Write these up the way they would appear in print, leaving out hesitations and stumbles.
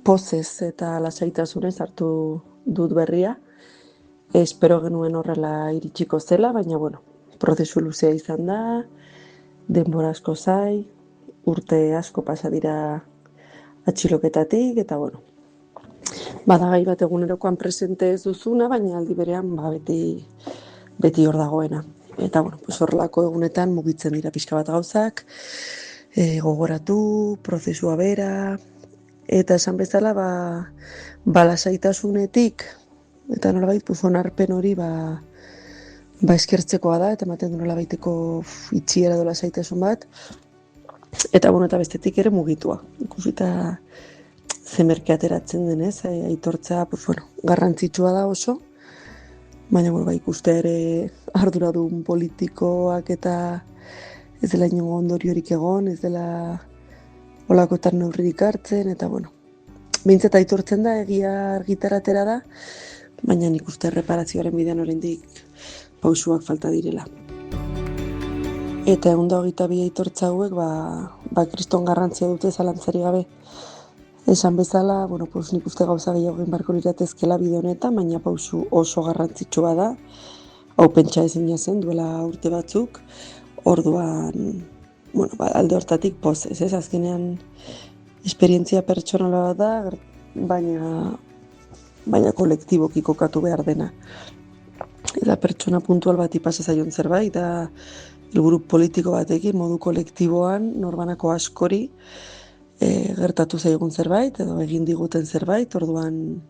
pozez eta lasaitasunez hartu dut berria. Espero genuen horrela iritsiko zela, baina prozesu luzea izan da, denbora asko zai, urte asko pasa dira atxiloketatik, eta bada gai bat egunerokoan presente ez duzuna, baina aldi berean beti hor dagoena. Eta horrelako egunetan mugitzen dira pixka bat gauzak, gogoratu, prozesua bera, eta esan bezala lasaitasunetik, eta nolabait onarpen hori eskertzekoa da, eta ematen du nolabaiteko itxiera edo lasaitasun bat, eta eta bestetik ere mugitua. Ikusita zemerke ateratzen denez, aitortza garrantzitsua da oso, baina ikustea ere arduradun politikoak eta ez dela inongo ondoriorik egon, ez dela olakoetan neurririk hartzen, eta behintzat aitortzen da, egia argitaratera da, baina nik uste erreparazioaren bidean oraindik pausuak falta direla. Eta 122 aitortza hauek, kriston garrantzia dute zalantzari gabe. Esan bezala, nik uste gauza gehiago egin barko liratezkela bide honetan, baina pausu oso garrantzitsua da. Hau pentsa ezina zen duela urte batzuk, orduan, alde hortatik pozez, ez? Azkenean esperientzia pertsonala da, baina kolektiboki kokatu behar dena. Eta pertsona puntual bati pasa zaion zerbait, da helburu politiko batekin, modu kolektiboan, norbanako askori, gertatu zaigun zerbait, edo egin diguten zerbait, orduan,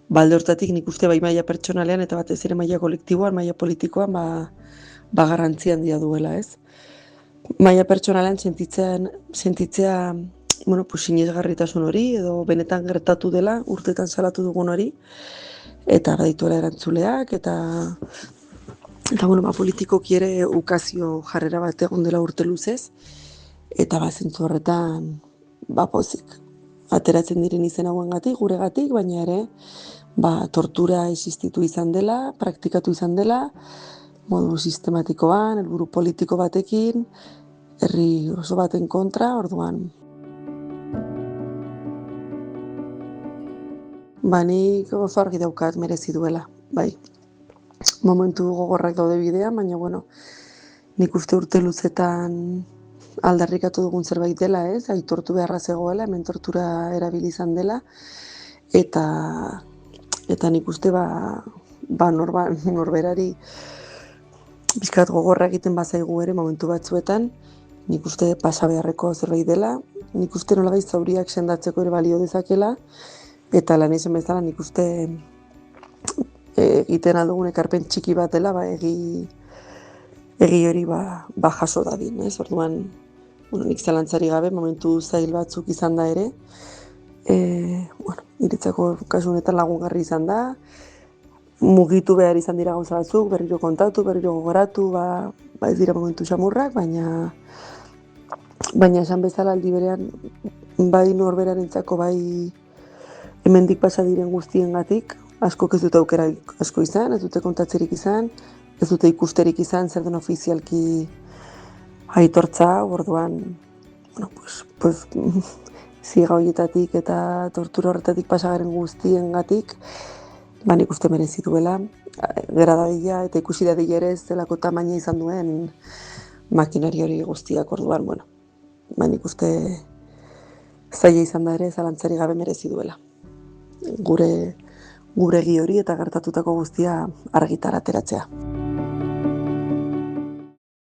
balde hortatik nik uste bai maila pertsonalean, eta batez ere maila kolektiboan, maila politikoan, garrantzia handia duela, ez? Maila pertsonalean sentitzea, sinesgarritasun hori, edo benetan gertatu dela, urtetan salatu dugun hori, eta badituela erantzuleak, eta politikoki ere ukazio jarrera bat egon dela urte luzez, eta zentzu horretan, pozik. Ateratzen diren izen hauengatik, guregatik, baina ere, tortura existitu izan dela, praktikatu izan dela, modu sistematikoan, helburu politiko batekin, herri oso baten kontra, orduan. Nik oso argi daukat merezi duela, bai. Momentu gogorrak daude bidean, baina nik uste urte luzetan aldarrikatu dugun zerbait dela, ez? Aitortu beharra zegoela, hemen tortura erabili izan dela, eta nik uste norberari bizkat gogorra egiten bazaigu ere momentu batzuetan, nik uste pasa beharreko zerbait dela, nik uste nolabait zauriak sendatzeko ere balio dezakela, eta lan izan bezala nik uste egiten aldugun ekarpen txiki bat dela, egi hori jaso dadin, ez? Orduan, nik zalantzari gabe, momentu zail batzuk izan da ere, niretzako kasu honetan lagungarri izan da, mugitu behar izan dira gauza batzuk, berriro kontatu, berriro gogoratu, ez dira momentu xamurrak, baina esan bezala aldi berean, bai norberarentzako, bai hemendik pasa diren guztiengatik, askok ez dute aukera asko izan, ez dute kontatzerik izan, ez dute ikusterik izan, zer den ofizialki aitortza, orduan, ziga horietatik eta tortura horretatik pasagaren guztiengatik, nik uste merezi duela, gera dadila eta ikusi dadila ere ez delako tamaina izan duen makinari hori guztiak, orduan, nik uste zaila izan da ere zalantzari gabe merezi duela. Gure egi hori eta gertatutako guztia argitara ateratzea.